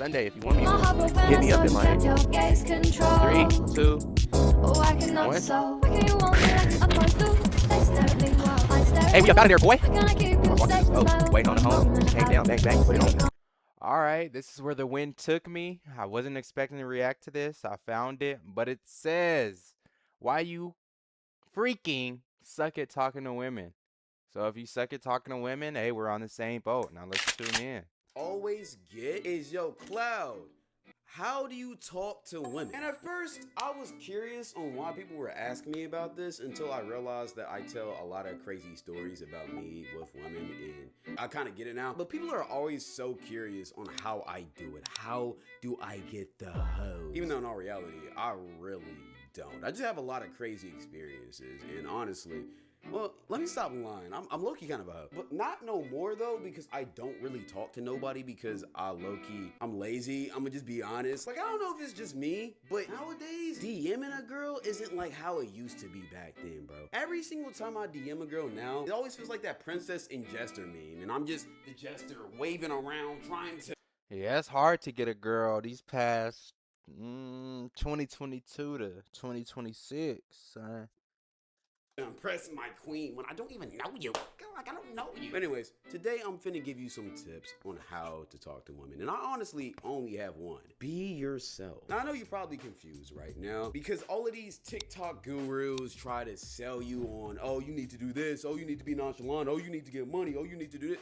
Sunday if you want me to. Hit me up in my 3, 2, 1. Hey, we up out of there, boy. Waiting on the home. Came down, bang, bang, put it on. All right, this is where the wind took me. I wasn't expecting to react to this. I found it, but it says, why you freaking suck at talking to women. So if you suck at talking to women, hey, we're on the same boat. Now let's tune in. Always get is, yo, Cloud, how do you talk to women? And at first, I was curious on why people were asking me about this until I realized that I tell a lot of crazy stories about me with women, and I kind of get it now. But people are always so curious on how I do it. How do I get the hoe? Even though in all reality, I really don't. I just have a lot of crazy experiences, and honestly, well, let me stop lying. I'm low-key kind of a hoe. But not no more, though, because I don't really talk to nobody because I'm lazy. I'm gonna just be honest. Like, I don't know if it's just me, but nowadays, DMing a girl isn't like how it used to be back then, bro. Every single time I DM a girl now, it always feels like that princess and jester meme, and I'm just the jester waving around trying to... Yeah, it's hard to get a girl these past 2022 to 2026, son. Impress my queen when I don't even know you. Like, I don't know you. Anyways, today I'm finna give you some tips on how to talk to women. And I honestly only have one. Be yourself. Now, I know you're probably confused right now because all of these TikTok gurus try to sell you on, oh, you need to do this. Oh, you need to be nonchalant. Oh, you need to get money. Oh, you need to do this.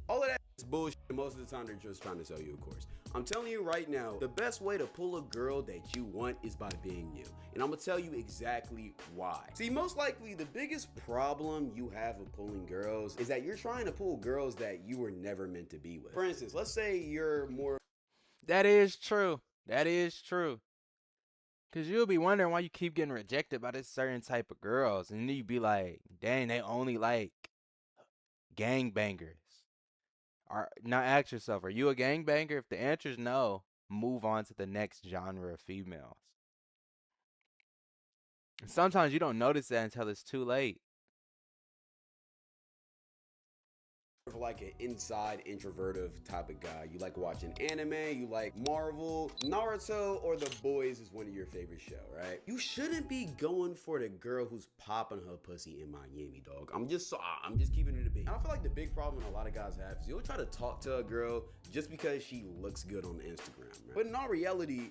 All of that is bullshit. Most of the time, they're just trying to sell you a course. I'm telling you right now, the best way to pull a girl that you want is by being you. And I'm gonna tell you exactly why. See, most likely, the biggest problem you have with pulling girls is that you're trying to pull girls that you were never meant to be with. For instance, let's say you're more... That is true. That is true. Because you'll be wondering why you keep getting rejected by this certain type of girls. And then you'd be like, dang, they only like gangbangers. Now ask yourself, are you a gangbanger? If the answer is no, move on to the next genre of females. And sometimes you don't notice that until it's too late. like an inside introvertive type of guy. You like watching anime, you like Marvel, Naruto, or The Boys is one of your favorite show, right? You shouldn't be going for the girl who's popping her pussy in Miami, dog. I'm just keeping it a beat. I feel like the big problem a lot of guys have is you'll try to talk to a girl just because she looks good on Instagram, right? But in all reality,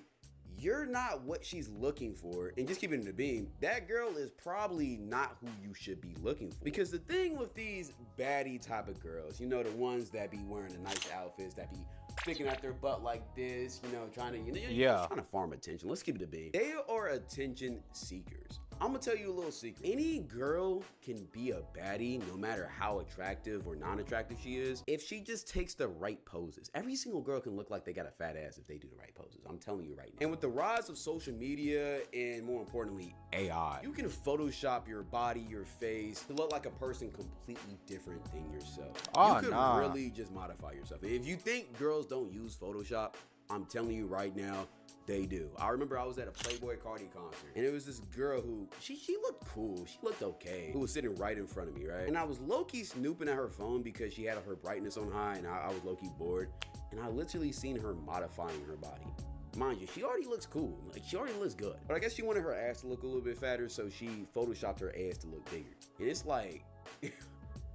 you're not what she's looking for. And just keeping it in the beam, that girl is probably not who you should be looking for. Because the thing with these baddie type of girls, you know, the ones that be wearing the nice outfits, that be sticking out their butt like this, you know, trying to farm attention. Let's keep it a beam. They are attention seekers. I'm gonna tell you a little secret. Any girl can be a baddie no matter how attractive or non-attractive she is if she just takes the right poses. Every single girl can look like they got a fat ass if they do the right poses. I'm telling you right now. And with the rise of social media and more importantly, AI, you can Photoshop your body, your face to look like a person completely different than yourself. You can really just modify yourself. If you think girls don't use Photoshop, I'm telling you right now, they do. I remember I was at a Playboy Cardi concert, and it was this girl who, she looked cool, she looked okay, who was sitting right in front of me, right? And I was low-key snooping at her phone because she had her brightness on high, and I was low-key bored, and I literally seen her modifying her body. Mind you, she already looks cool, like she already looks good. But I guess she wanted her ass to look a little bit fatter, so she photoshopped her ass to look bigger. And it's like,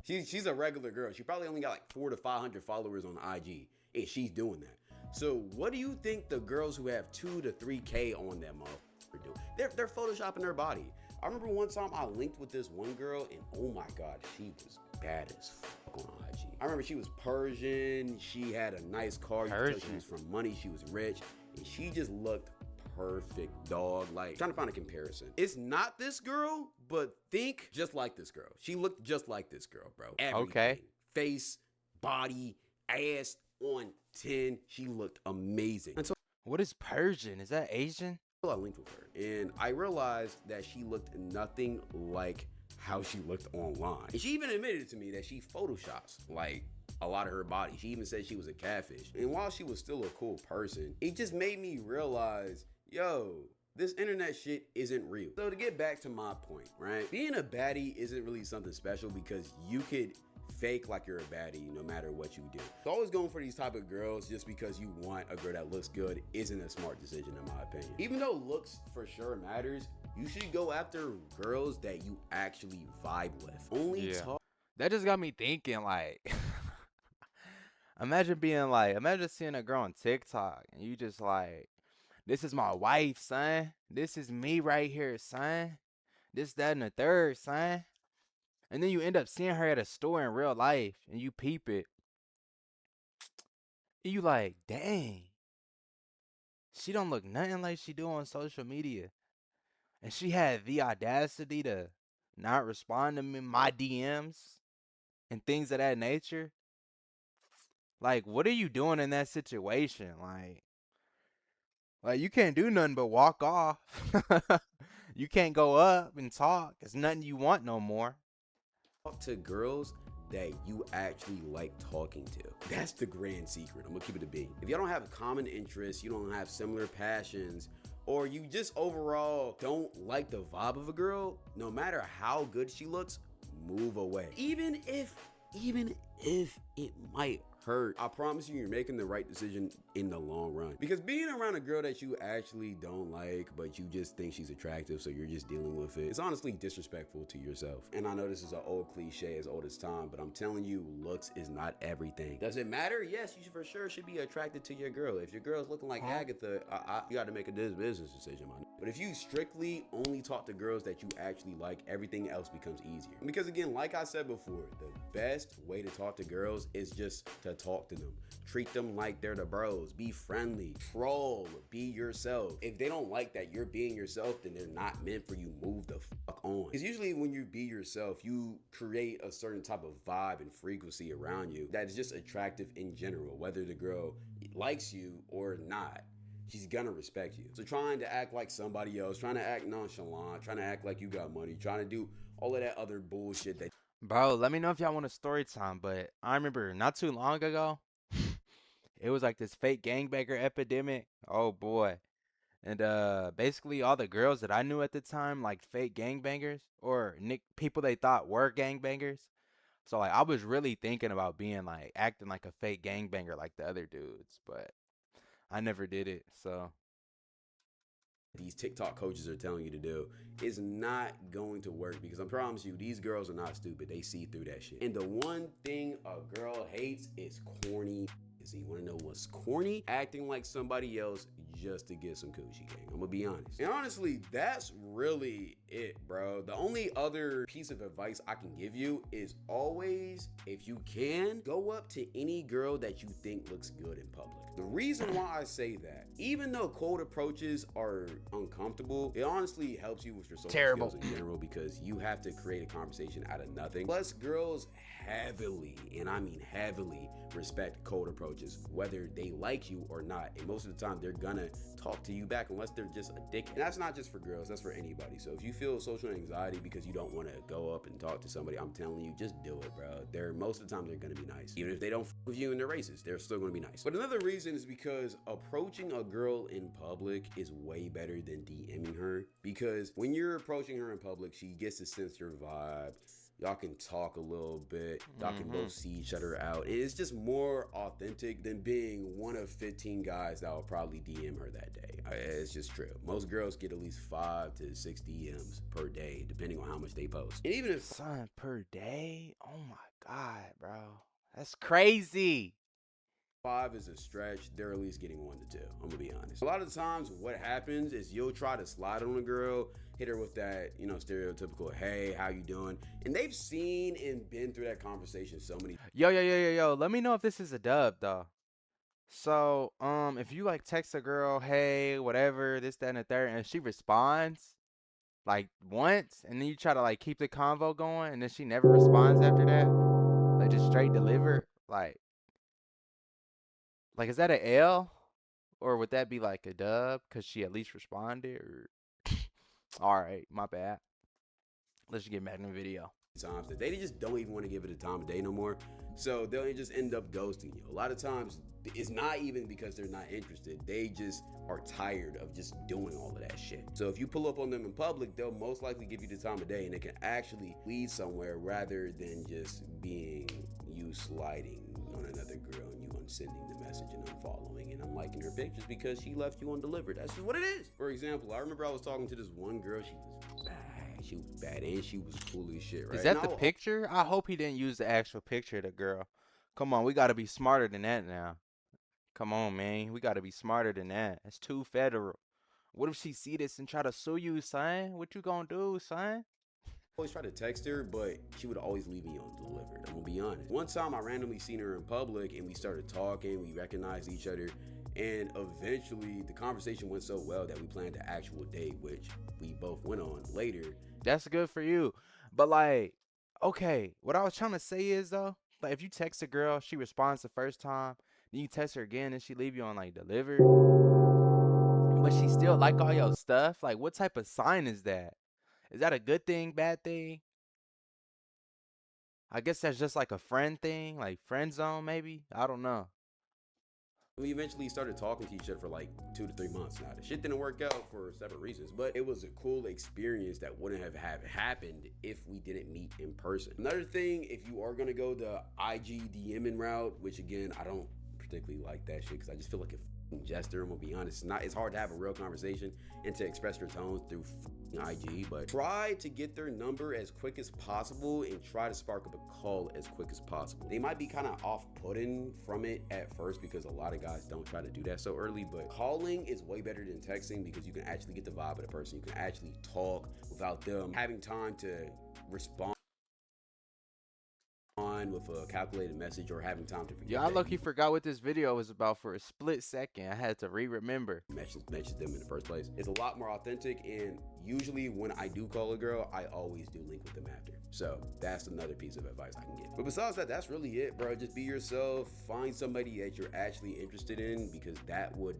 she's a regular girl. She probably only got like 400 to 500 followers on IG, and she's doing that. So what do you think the girls who have 2 to 3K on them are doing? They're photoshopping their body. I remember one time I linked with this one girl, and oh my God, she was bad as fuck on IG. I remember she was Persian, she had a nice car, you could tell she was from money, she was rich, and she just looked perfect, dog. Like, trying to find a comparison. It's not this girl, but think just like this girl. She looked just like this girl, bro. Everything. Okay. Face, body, ass, on 10. She looked amazing. And so, what is Persian? Is that Asian? I linked with her, and I realized that she looked nothing like how she looked online. And she even admitted to me that she photoshops like a lot of her body. She even said she was a catfish. And while she was still a cool person, it just made me realize, yo, this internet shit isn't real. So to get back to my point, right? Being a baddie isn't really something special because you could fake like you're a baddie no matter what you do. So always going for these type of girls just because you want a girl that looks good isn't a smart decision in my opinion. Even though looks for sure matters, you should go after girls that you actually vibe with. Only talk. That just got me thinking, like, imagine seeing a girl on TikTok and you just like, this is my wife, son. This is me right here, son. This, that, and the third, son. And then you end up seeing her at a store in real life and you peep it. And you like, dang, she don't look nothing like she do on social media. And she had the audacity to not respond to me, my DMs and things of that nature. Like, what are you doing in that situation? Like you can't do nothing but walk off. You can't go up and talk. It's nothing you want no more. Talk to girls that you actually like talking to. That's the grand secret. I'm gonna keep it a beat. If y'all don't have common interests, you don't have similar passions, or you just overall don't like the vibe of a girl, no matter how good she looks, move away. Even if it might hurt, I promise you, you're making the right decision in the long run. Because being around a girl that you actually don't like, but you just think she's attractive, so you're just dealing with it, it's honestly disrespectful to yourself. And I know this is an old cliche as old as time, but I'm telling you, looks is not everything. Does it matter? Yes, you for sure should be attracted to your girl. If your girl's looking like Agatha, you got to make a business decision, man. But if you strictly only talk to girls that you actually like, everything else becomes easier. Because again, like I said before, the best way to talk to girls is just to talk to them. Treat them like they're the bros. Be friendly. Troll. Be yourself. If they don't like that you're being yourself, then they're not meant for you. Move the fuck on. Because usually when you be yourself, you create a certain type of vibe and frequency around you that is just attractive in general, whether the girl likes you or not. She's gonna respect you. So trying to act like somebody else, trying to act nonchalant, trying to act like you got money, trying to do all of that other bullshit that. Bro, let me know if y'all want a story time, but I remember not too long ago, it was like this fake gangbanger epidemic. Oh boy. And basically all the girls that I knew at the time, like fake gangbangers or people they thought were gangbangers. So like I was really thinking about being like acting like a fake gangbanger like the other dudes, but I never did it. So these TikTok coaches are telling you to do is not going to work, because I promise you, these girls are not stupid. They see through that shit. And the one thing a girl hates is corny. So you want to know what's corny? Acting like somebody else just to get some coochie gang. I'm gonna be honest. And honestly, that's really it, bro. The only other piece of advice I can give you is always, if you can, go up to any girl that you think looks good in public. The reason why I say that, even though cold approaches are uncomfortable, it honestly helps you with your social skills in general, because you have to create a conversation out of nothing. Plus, girls heavily, and I mean heavily, respect cold approaches, whether they like you or not. And most of the time, they're gonna talk to you back unless they're just a dick. And that's not just for girls, that's for anybody. So if you feel social anxiety because you don't want to go up and talk to somebody, I'm telling you, just do it, bro. Most of the time, they're gonna be nice. Even if they don't with you and they're racist, they're still gonna be nice. But another reason is because approaching a girl in public is way better than DMing her. Because when you're approaching her in public, she gets to sense your vibe. Y'all can talk a little bit. Y'all can both see each other out. And it's just more authentic than being one of 15 guys that will probably DM her that day. It's just true. Most girls get at least 5 to 6 DMs per day, depending on how much they post. And even if son, per day? Oh my God, bro. That's crazy. 5 is a stretch, they're at least getting 1 to 2. I'm gonna be honest. A lot of the times what happens is you'll try to slide on a girl, hit her with that, stereotypical, hey, how you doing? And they've seen and been through that conversation so many. Yo. Let me know if this is a dub though. So, if you like text a girl, hey, whatever, this, that, and the third, and she responds like once, and then you try to like keep the convo going, and then she never responds after that, like just straight deliver, like is that an L, or would that be like a dub because she at least responded? Or all right, my bad. Let's get back in the video. times that they just don't even want to give it a time of day no more. So they'll just end up ghosting you. A lot of times it's not even because they're not interested. They just are tired of just doing all of that shit. So if you pull up on them in public, they'll most likely give you the time of day, and it can actually lead somewhere rather than just being you sliding on another girl and you unsending the message and unfollowing and unliking her pictures because she left you undelivered. That's just what it is. For example, I remember I was talking to this one girl. She was bad. She was bad and she was cool as shit, right? Is that the picture? I hope he didn't use the actual picture of the girl. Come on, we gotta be smarter than that now. Come on, man. We gotta be smarter than that. It's too federal. What if she see this and try to sue you, son? What you gonna do, son? Always try to text her, but she would always leave me undelivered. I'm gonna be honest. One time I randomly seen her in public and we started talking, we recognized each other, and eventually the conversation went so well that we planned an actual date, which we both went on later. That's good for you. But like, okay, what I was trying to say is though, like if you text a girl, she responds the first time, then you text her again and she leave you on like delivered, but she still like all your stuff, like what type of sign is that? Is that a good thing, bad thing? I guess that's just like a friend thing, like friend zone maybe? I don't know. We eventually started talking to each other for like 2 to 3 months. Now, the shit didn't work out for several reasons, but it was a cool experience that wouldn't have happened if we didn't meet in person. Another thing, if you are gonna go the IG DMing route, which again, I don't particularly like that shit because I just feel like a jester. I'm gonna be honest. It's hard to have a real conversation and to express your tones through IG, but try to get their number as quick as possible and try to spark up a call as quick as possible. They might be kind of off-putting from it at first because a lot of guys don't try to do that so early, but calling is way better than texting because you can actually get the vibe of the person. You can actually talk without them having time to respond with a calculated message or having time to forget. Yeah, I low-key forgot what this video was about for a split second. I had to remember. Mention them in the first place. It's a lot more authentic, and usually when I do call a girl, I always do link with them after. So that's another piece of advice I can give. But besides that, that's really it, bro. Just be yourself. Find somebody that you're actually interested in, because that will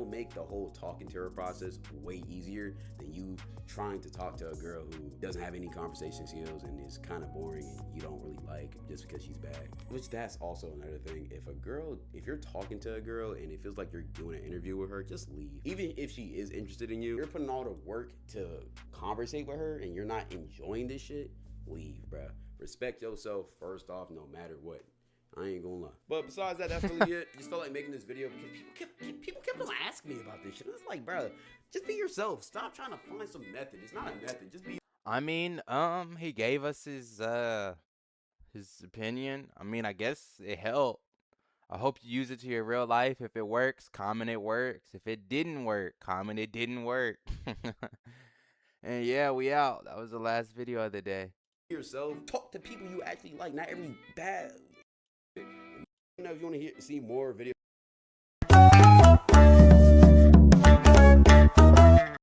make the whole talking to her process way easier than you trying to talk to a girl who doesn't have any conversation skills and is kind of boring and you don't really like just because she's bad. Which that's also another thing. If you're talking to a girl and it feels like you're doing an interview with her, just leave. Even if she is interested in you, you're putting all the work to conversate with her and you're not enjoying this shit, leave, bruh. Respect yourself first off, no matter what. I ain't gonna lie. But besides that, that's really it. Just felt like making this video because people kept on asking me about this shit. It's like, bro, just be yourself. Stop trying to find some method. It's not a method. Just be. I mean, he gave us his opinion. I mean, I guess it helped. I hope you use it to your real life. If it works, comment it works. If it didn't work, comment it didn't work. And yeah, we out. That was the last video of the day. Yourself. Talk to people you actually like. Not every bad. You know, if you want to see more videos.